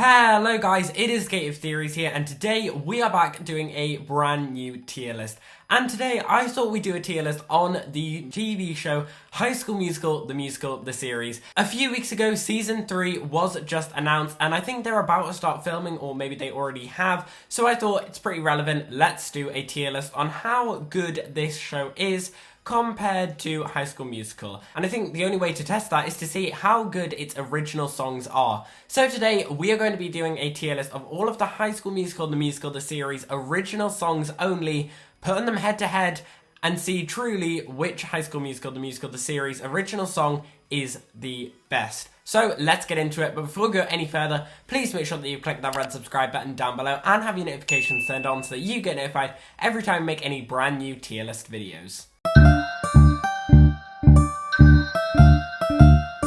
Hello guys, it is Gate of Theories here, and today we are back doing a brand new tier list. And today I thought we'd do a tier list on the TV show High School Musical, the series. A few weeks ago, season 3 was just announced, and I think they're about to start filming, or maybe they already have. So I thought it's pretty relevant. Let's do a tier list on how good this show is compared to High School Musical. And I think the only way to test that is to see how good its original songs are. So today we are going to be doing a tier list of all of the High School Musical, the series original songs only, putting them head to head and see truly which High School Musical, the series original song is the best. So let's get into it, but before we go any further, please make sure that you click that red subscribe button down below and have your notifications turned on so that you get notified every time we make any brand new tier list videos.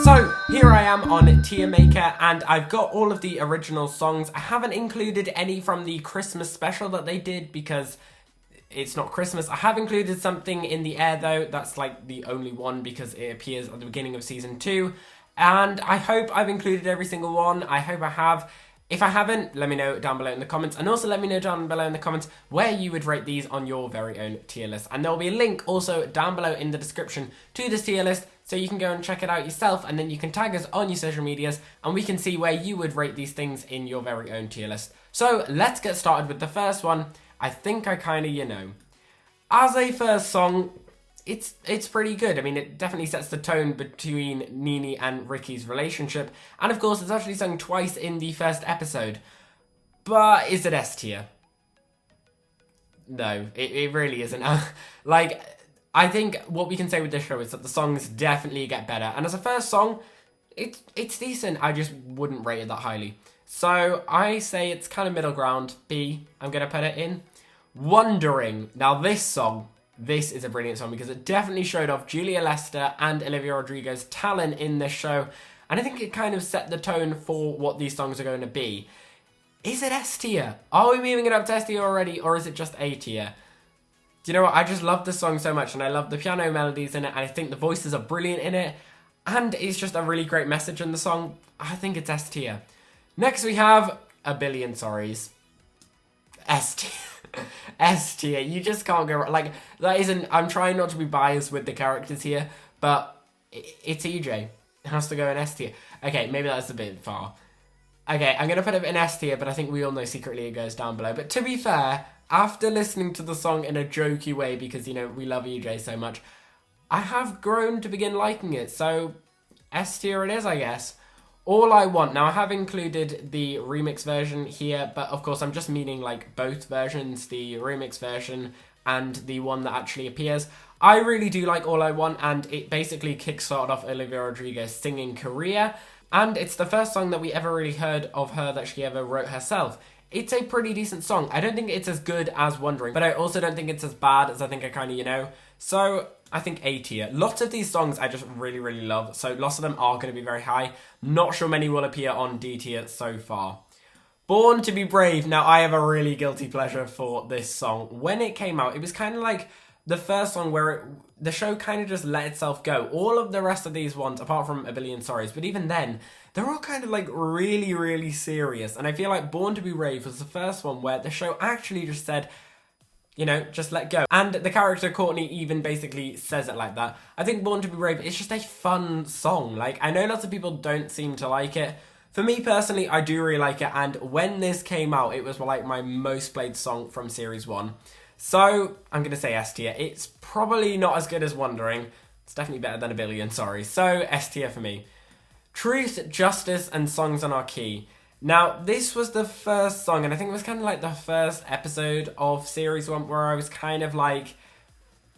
So, here I am on Tier Maker, and I've got all of the original songs. I haven't included any from the Christmas special that they did because it's not Christmas. I have included something in the air though. That's like the only one because it appears at the beginning of season 2. And I hope I've included every single one. I hope I have. If I haven't, let me know down below in the comments, and also let me know down below in the comments where you would rate these on your very own tier list. And there will be a link also down below in the description to this tier list, so you can go and check it out yourself, and then you can tag us on your social medias, and we can see where you would rate these things in your very own tier list. So let's get started with the first one. I think I kind of, as a first song, it's pretty good. I mean, it definitely sets the tone between Nini and Ricky's relationship. And of course, it's actually sung twice in the first episode. But is it S tier? No, it really isn't. I think what we can say with this show is that the songs definitely get better. And as a first song, it's decent. I just wouldn't rate it that highly. So I say it's kind of middle ground. B, I'm going to put it in. Wondering. Now this song, this is a brilliant song because it definitely showed off Julia Lester and Olivia Rodrigo's talent in this show. And I think it kind of set the tone for what these songs are going to be. Is it S tier? Are we moving it up to S tier already, or is it just A tier? Do you know what? I just love this song so much, and I love the piano melodies in it, and I think the voices are brilliant in it. And it's just a really great message in the song. I think it's S tier. Next we have A Billion Sorries. S tier. S tier. You just can't go wrong. Like, that isn't... I'm trying not to be biased with the characters here, but it's EJ. It has to go in S tier. Okay, maybe that's a bit far. Okay, I'm going to put it in S tier, but I think we all know secretly it goes down below. But to be fair, after listening to the song in a jokey way, because, we love EJ so much, I have grown to begin liking it. So, S tier it is, I guess. All I Want. Now, I have included the remix version here, but of course I'm just meaning like both versions, the remix version and the one that actually appears. I really do like All I Want, and it basically kickstarted off Olivia Rodrigo's singing career, and it's the first song that we ever really heard of her that she ever wrote herself. It's a pretty decent song. I don't think it's as good as Wondering, but I also don't think it's as bad as I think I kind of, So I think A tier. Lots of these songs I just really, really love, so lots of them are going to be very high. Not sure many will appear on D tier so far. Born to be Brave. Now, I have a really guilty pleasure for this song. When it came out, it was kind of like the first song where the show kind of just let itself go. All of the rest of these ones, apart from A Billion Sorries, but even then, they're all kind of like really, really serious. And I feel like Born to be Brave was the first one where the show actually just said, just let go. And the character Courtney even basically says it like that. I think Born to be Brave is just a fun song. Like, I know lots of people don't seem to like it. For me personally, I do really like it. And when this came out, it was like my most played song from series 1. So I'm going to say S tier. It's probably not as good as Wondering. It's definitely better than A Billion Sorry. So S tier for me. Truth, Justice, and Songs on Our Key. Now, this was the first song, and I think it was kind of like the first episode of Series 1 where I was kind of like,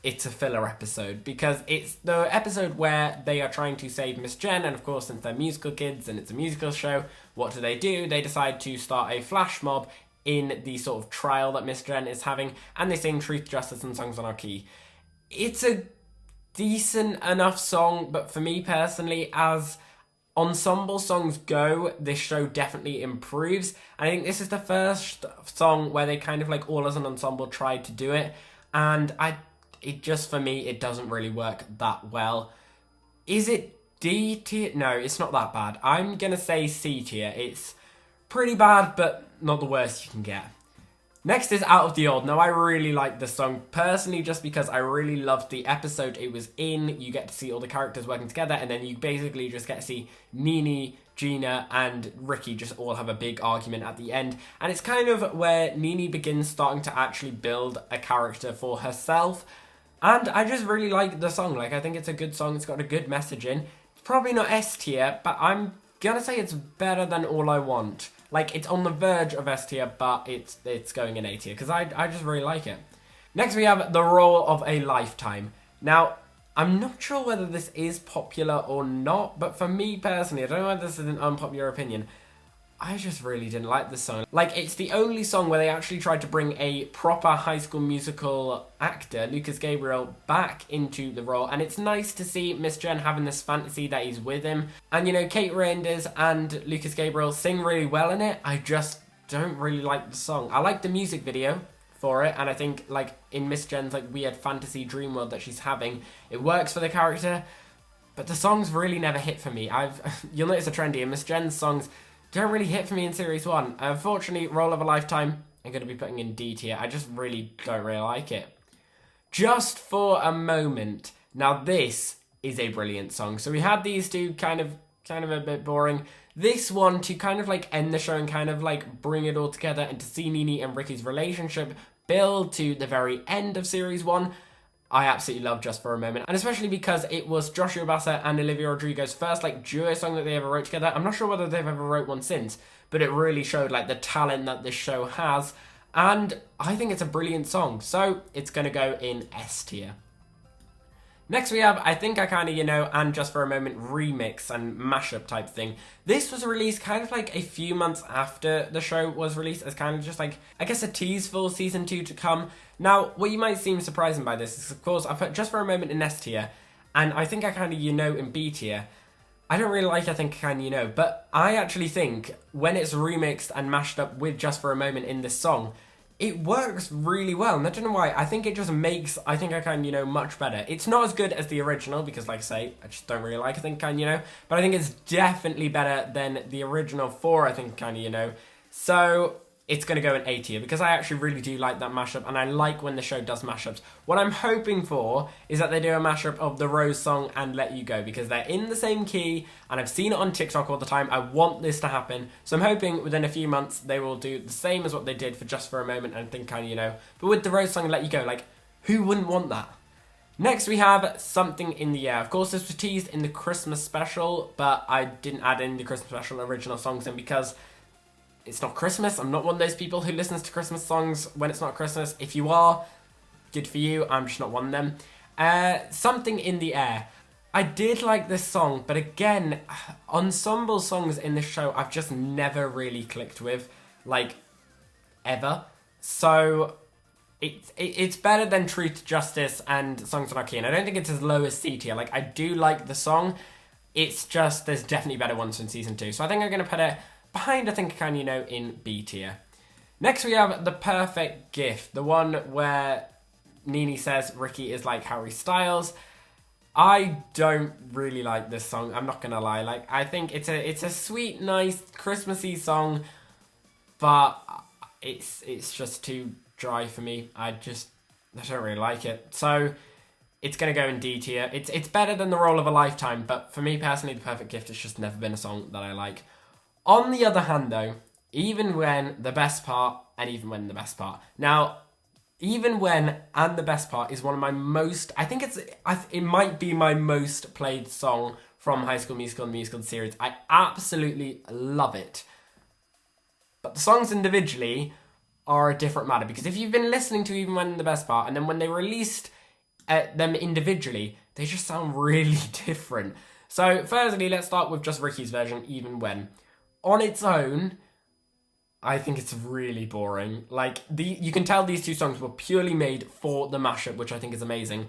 it's a filler episode, because it's the episode where they are trying to save Miss Jen, and of course, since they're musical kids and it's a musical show, what do? They decide to start a flash mob in the sort of trial that Miss Jen is having, and they sing Truth, Justice, and Songs on Our Key. It's a decent enough song, but for me personally, as ensemble songs go, this show definitely improves. I think this is the first song where they kind of like all as an ensemble tried to do it, and it just, for me, it doesn't really work that well. Is it D tier? No, it's not that bad. I'm gonna say C tier. It's pretty bad, but not the worst you can get. Next is Out of the Old. Now, I really like this song, personally, just because I really loved the episode it was in. You get to see all the characters working together, and then you basically just get to see Nini, Gina, and Ricky just all have a big argument at the end. And it's kind of where Nini begins starting to actually build a character for herself. And I just really like the song. Like, I think it's a good song. It's got a good message in. It's probably not S tier, but I'm gonna say it's better than All I Want. Like, it's on the verge of S tier, but it's going in A tier, because I just really like it. Next, we have The Role of a Lifetime. Now, I'm not sure whether this is popular or not, but for me personally, I don't know whether this is an unpopular opinion, I just really didn't like this song. Like, it's the only song where they actually tried to bring a proper High School Musical actor, Lucas Gabriel, back into the role. And it's nice to see Miss Jen having this fantasy that he's with him. And, you know, Kate Reinders and Lucas Gabriel sing really well in it. I just don't really like the song. I like the music video for it. And I think, like, in Miss Jen's, like, weird fantasy dream world that she's having, it works for the character. But the songs really never hit for me. You'll notice a trend here. Miss Jen's songs don't really hit for me in Series 1. Unfortunately, Role of a Lifetime, I'm going to be putting in D tier. I just really don't really like it. Just for a Moment. Now, this is a brilliant song. So we had these two kind of a bit boring. This one, to kind of like end the show and kind of like bring it all together, and to see Nini and Ricky's relationship build to the very end of Series 1, I absolutely love Just for a Moment. And especially because it was Joshua Bassett and Olivia Rodrigo's first like duo song that they ever wrote together. I'm not sure whether they've ever wrote one since, but it really showed like the talent that this show has. And I think it's a brilliant song. So it's going to go in S tier. Next we have I Think I Kinda You Know and Just for a Moment remix and mashup type thing. This was released kind of like a few months after the show was released, as kind of just like, I guess, a tease for Season 2 to come. Now, what you might seem surprising by this is, of course, I put Just for a Moment in S tier, and I Think I Kinda You Know in B tier. I don't really like I Think I Kinda You Know, but I actually think when it's remixed and mashed up with Just for a Moment in this song, it works really well, and I don't know why. I think it just makes I Think I Can You Know much better. It's not as good as the original, because like I say, I just don't really like I Think I Can You Know, but I think it's definitely better than the original for I Think I Can You Know. So it's going to go in A tier, because I actually really do like that mashup, and I like when the show does mashups. What I'm hoping for is that they do a mashup of the Rose song and Let You Go, because they're in the same key, and I've seen it on TikTok all the time. I want this to happen, so I'm hoping within a few months they will do the same as what they did for Just for a Moment and Think Kinda You Know, but with the Rose song and Let You Go. Like, who wouldn't want that? Next we have Something in the Air. Of course, this was teased in the Christmas special, but I didn't add in the Christmas special original songs in because it's not Christmas. I'm not one of those people who listens to Christmas songs when it's not Christmas. If you are, good for you. I'm just not one of them. Something in the Air. I did like this song, but again, ensemble songs in this show I've just never really clicked with, like, ever. So it's better than Truth, Justice, and Songs on Our Key. And I don't think it's as low as C tier. Like, I do like the song. It's just, there's definitely better ones in Season 2. So I think I'm going to put it behind I Think I Can You Know in B tier. Next we have The Perfect Gift, the one where Nini says Ricky is like Harry Styles. I don't really like this song, I'm not gonna lie. Like, I think it's a sweet, nice, Christmassy song, but it's just too dry for me. I don't really like it. So it's gonna go in D tier. It's better than The Role of a Lifetime, but for me personally, The Perfect Gift has just never been a song that I like. On the other hand, though, Even When, The Best Part, and Even When, The Best Part. Now, Even When and The Best Part is one of my most, I think it might be my most played song from High School Musical and the Musical series. I absolutely love it. But the songs individually are a different matter, because if you've been listening to Even When, The Best Part, and then when they released them individually, they just sound really different. So, firstly, let's start with just Ricky's version, Even When. On its own, I think it's really boring. Like, you can tell these two songs were purely made for the mashup, which I think is amazing.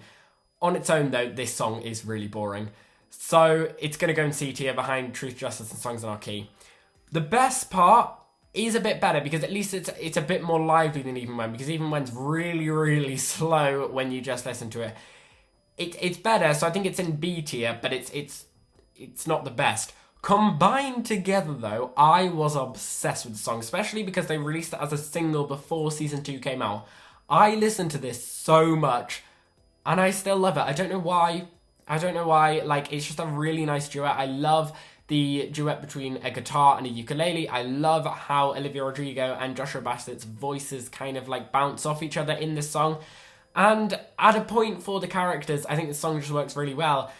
On its own, though, this song is really boring. So it's going to go in C tier behind Truth, Justice, and Songs on Our Key. The Best Part is a bit better, because at least it's a bit more lively than Even When, because Even When's really, really slow when you just listen to it. It's better, so I think it's in B tier, but it's not the best. Combined together, though, I was obsessed with the song, especially because they released it as a single before season 2 came out. I listened to this so much, and I still love it. I don't know why. Like, it's just a really nice duet. I love the duet between a guitar and a ukulele. I love how Olivia Rodrigo and Joshua Bassett's voices kind of like bounce off each other in this song. And at a point for the characters, I think the song just works really well.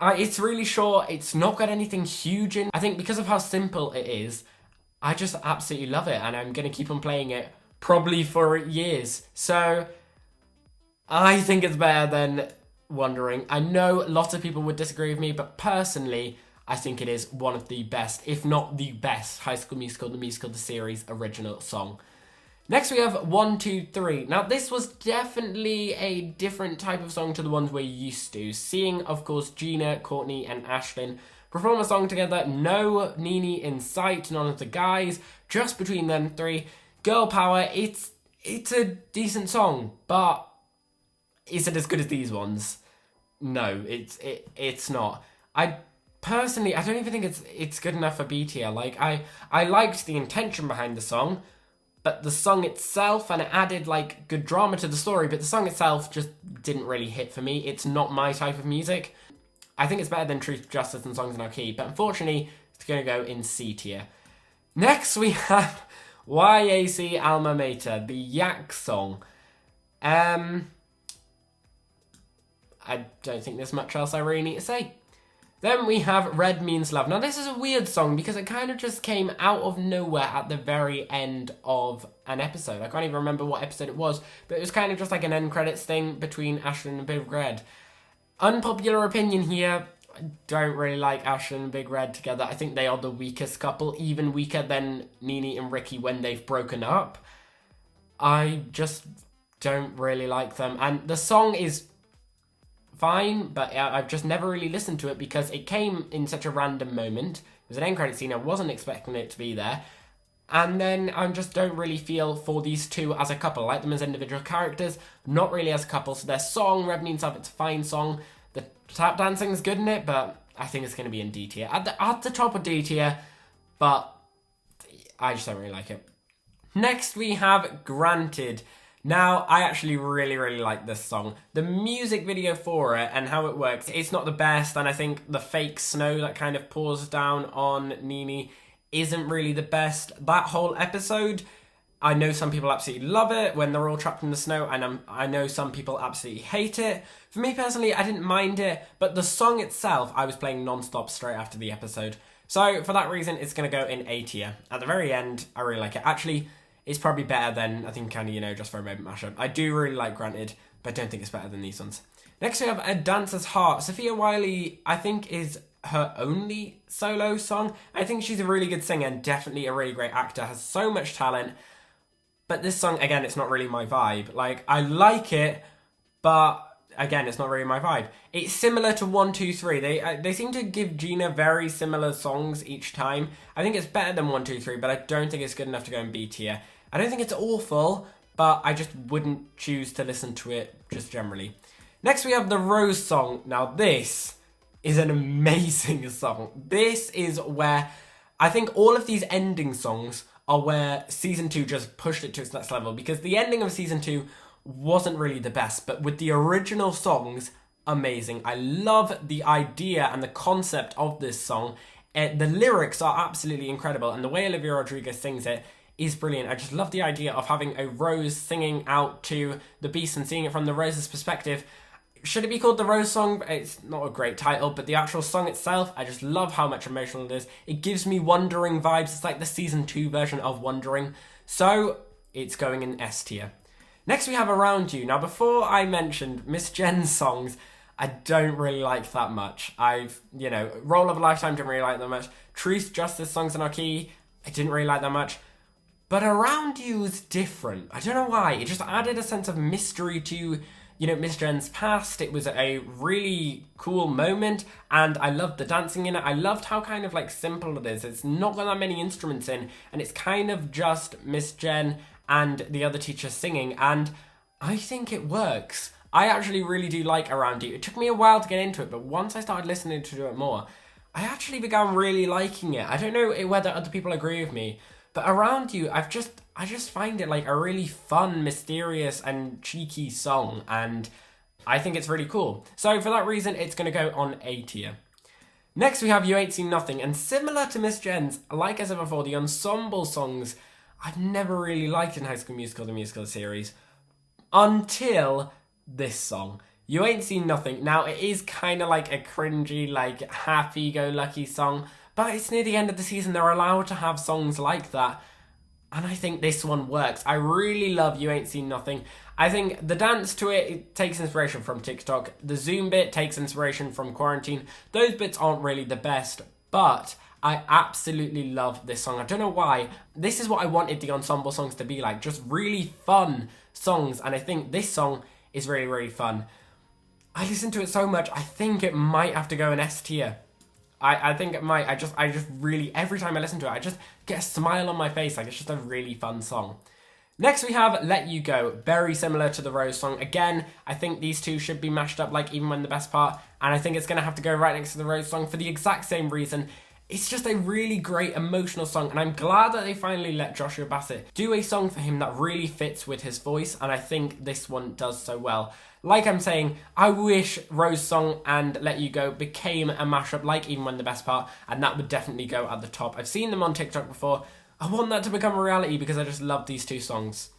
It's really short. It's not got anything huge in. I think because of how simple it is, I just absolutely love it, and I'm going to keep on playing it probably for years. So I think it's better than Wandering. I know lots of people would disagree with me, but personally, I think it is one of the best, if not the best, High School Musical, the musical, the series original song. Next we have 1, 2, 3. Now this was definitely a different type of song to the ones we're used to. Seeing, of course, Gina, Courtney and Ashlyn perform a song together. No Nene in sight, none of the guys, just between them three. Girl power, it's a decent song, but is it as good as these ones? No, it's not. I don't even think it's good enough for B tier. Like, I liked the intention behind the song, but the song itself, and it added like good drama to the story, but the song itself just didn't really hit for me. It's not my type of music. I think it's better than Truth, Justice and Songs in Our Key, but unfortunately it's going to go in C tier. Next we have YAC Alma Mater, the Yak song. I don't think there's much else I really need to say. Then we have Red Means Love. Now this is a weird song because it kind of just came out of nowhere at the very end of an episode. I can't even remember what episode it was, but it was kind of just like an end credits thing between Ashlyn and Big Red. Unpopular opinion here, I don't really like Ashlyn and Big Red together. I think they are the weakest couple, even weaker than Nene and Ricky when they've broken up. I just don't really like them. And the song is fine, but I've just never really listened to it because it came in such a random moment. It was an end credit scene, I wasn't expecting it to be there. And then I just don't really feel for these two as a couple. I like them as individual characters, not really as a couple. So their song, Red Means Love, it's a fine song. The tap dancing is good in it, but I think it's going to be in D tier. At the top of D tier, but I just don't really like it. Next we have Granted. Now, I actually really, really like this song. The music video for it and how it works, it's not the best, and I think the fake snow that kind of pours down on Nene isn't really the best. That whole episode, I know some people absolutely love it when they're all trapped in the snow, and I know some people absolutely hate it. For me personally, I didn't mind it, but the song itself, I was playing non-stop straight after the episode. So, for that reason, it's going to go in A tier. At the very end, I really like it. Actually, it's probably better than, I think, kind of, Just for a Moment mashup. I do really like Granted, but I don't think it's better than these ones. Next we have A Dancer's Heart. Sophia Wiley, I think, is her only solo song. I think she's a really good singer and definitely a really great actor, has so much talent. But this song, again, it's not really my vibe. Like, I like it, but again, it's not really my vibe. It's similar to 1, 2, 3. They seem to give Gina very similar songs each time. I think it's better than 1, 2, 3, but I don't think it's good enough to go in B tier. I don't think it's awful, but I just wouldn't choose to listen to it just generally. Next we have the Rose song. Now this is an amazing song. This is where I think all of these ending songs are where season 2 just pushed it to its next level, because the ending of season 2 wasn't really the best, but with the original songs, amazing. I love the idea and the concept of this song. The lyrics are absolutely incredible, and the way Olivia Rodrigo sings it is brilliant. I just love the idea of having a rose singing out to the beast and seeing it from the rose's perspective. Should it be called the Rose Song? It's not a great title, but the actual song itself, I just love how much emotional it is. It gives me Wondering vibes. It's like the season 2 version of Wondering. So it's going in S tier. Next we have Around You. Now before I mentioned Miss Jen's songs, I don't really like that much. Role of a Lifetime, didn't really like that much. Truth, Justice, Songs in Our Key, I didn't really like that much. But Around You is different. I don't know why. It just added a sense of mystery to, Miss Jen's past. It was a really cool moment, and I loved the dancing in it. I loved how kind of like simple it is. It's not got that many instruments in, and it's kind of just Miss Jen and the other teacher singing, and I think it works. I actually really do like Around You. It took me a while to get into it, but once I started listening to it more, I actually began really liking it. I don't know whether other people agree with me, but Around You, I just find it like a really fun, mysterious and cheeky song, and I think it's really cool. So for that reason, it's going to go on A tier. Next we have You Ain't Seen Nothing, and similar to Miss Jen's, like I said before, the ensemble songs I've never really liked in High School Musical, the musical series, until this song. You Ain't Seen Nothing. Now, it is kind of like a cringy, like, happy-go-lucky song, but it's near the end of the season. They're allowed to have songs like that, and I think this one works. I really love You Ain't Seen Nothing. I think the dance to it takes inspiration from TikTok. The Zoom bit takes inspiration from Quarantine. Those bits aren't really the best, but I absolutely love this song. I don't know why. This is what I wanted the ensemble songs to be like. Just really fun songs, and I think this song is really, really fun. I listen to it so much, I think it might have to go in S tier. I think it might. I just really, every time I listen to it, I just get a smile on my face. Like, it's just a really fun song. Next we have Let You Go, very similar to the Rose song. Again, I think these two should be mashed up like Even When the Best Part, and I think it's going to have to go right next to the Rose song for the exact same reason. It's just a really great emotional song, and I'm glad that they finally let Joshua Bassett do a song for him that really fits with his voice, and I think this one does so well. Like I'm saying, I wish Rose song and Let You Go became a mashup like Even When the Best Part, and that would definitely go at the top. I've seen them on TikTok before. I want that to become a reality because I just love these two songs.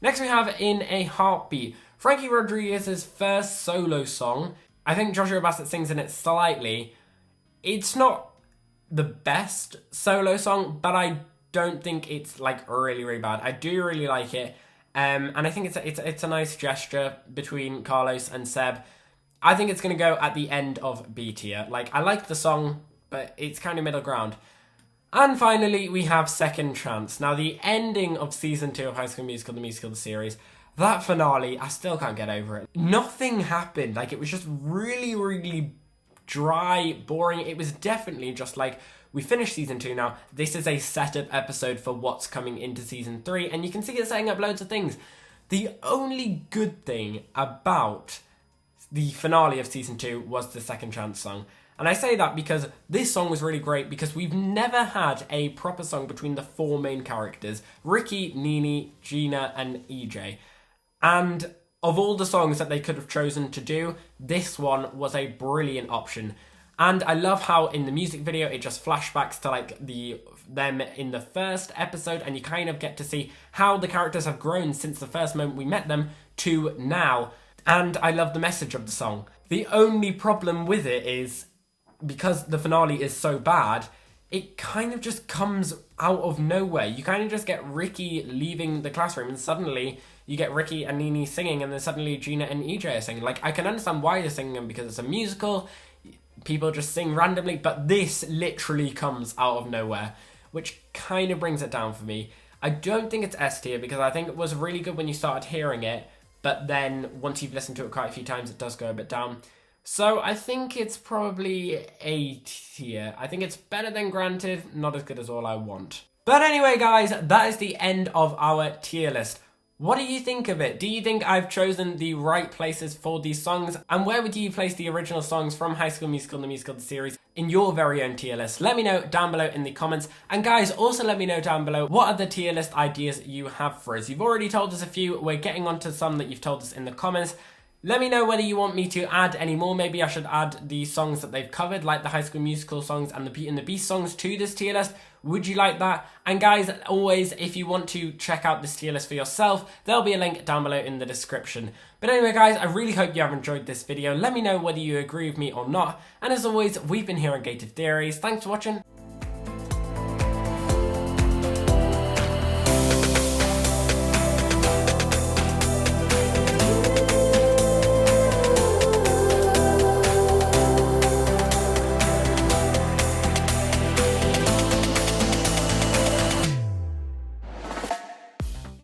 Next we have In a Heartbeat, Frankie Rodriguez's first solo song. I think Joshua Bassett sings in it slightly. It's not the best solo song, but I don't think it's like really, really bad. I do really like it. And I think it's a nice gesture between Carlos and Seb. I think it's going to go at the end of B tier. Like, I like the song, but it's kind of middle ground. And finally, we have Second Chance. Now, the ending of Season 2 of High School Musical, the musical the series, that finale, I still can't get over it. Nothing happened. Like, it was just really, really dry, boring. It was definitely just like, we finished Season 2 now. This is a setup episode for what's coming into Season 3, and you can see it setting up loads of things. The only good thing about the finale of Season 2 was the Second Chance song. And I say that because this song was really great because we've never had a proper song between the four main characters, Ricky, Nini, Gina, and EJ. And of all the songs that they could have chosen to do, this one was a brilliant option. And I love how in the music video it just flashbacks to like them in the first episode, and you kind of get to see how the characters have grown since the first moment we met them to now. And I love the message of the song. The only problem with it is, because the finale is so bad, it kind of just comes out of nowhere. You kind of just get Ricky leaving the classroom, and suddenly you get Ricky and Nini singing, and then suddenly Gina and EJ are singing. Like, I can understand why they're singing them because it's a musical, people just sing randomly, but this literally comes out of nowhere, which kind of brings it down for me. I don't think it's S tier because I think it was really good when you started hearing it, but then once you've listened to it quite a few times, it does go a bit down. So I think it's probably A tier. I think it's better than Granted, not as good as All I Want. But anyway, guys, that is the end of our tier list. What do you think of it? Do you think I've chosen the right places for these songs? And where would you place the original songs from High School Musical, the musical, the series, in your very own tier list? Let me know down below in the comments. And guys, also let me know down below what other tier list ideas you have for us. You've already told us a few. We're getting onto some that you've told us in the comments. Let me know whether you want me to add any more. Maybe I should add the songs that they've covered, like the High School Musical songs and the Beauty and the Beast songs, to this tier list. Would you like that? And guys, always, if you want to check out this tier list for yourself, there'll be a link down below in the description. But anyway, guys, I really hope you have enjoyed this video. Let me know whether you agree with me or not. And as always, we've been here on Gated Theories. Thanks for watching.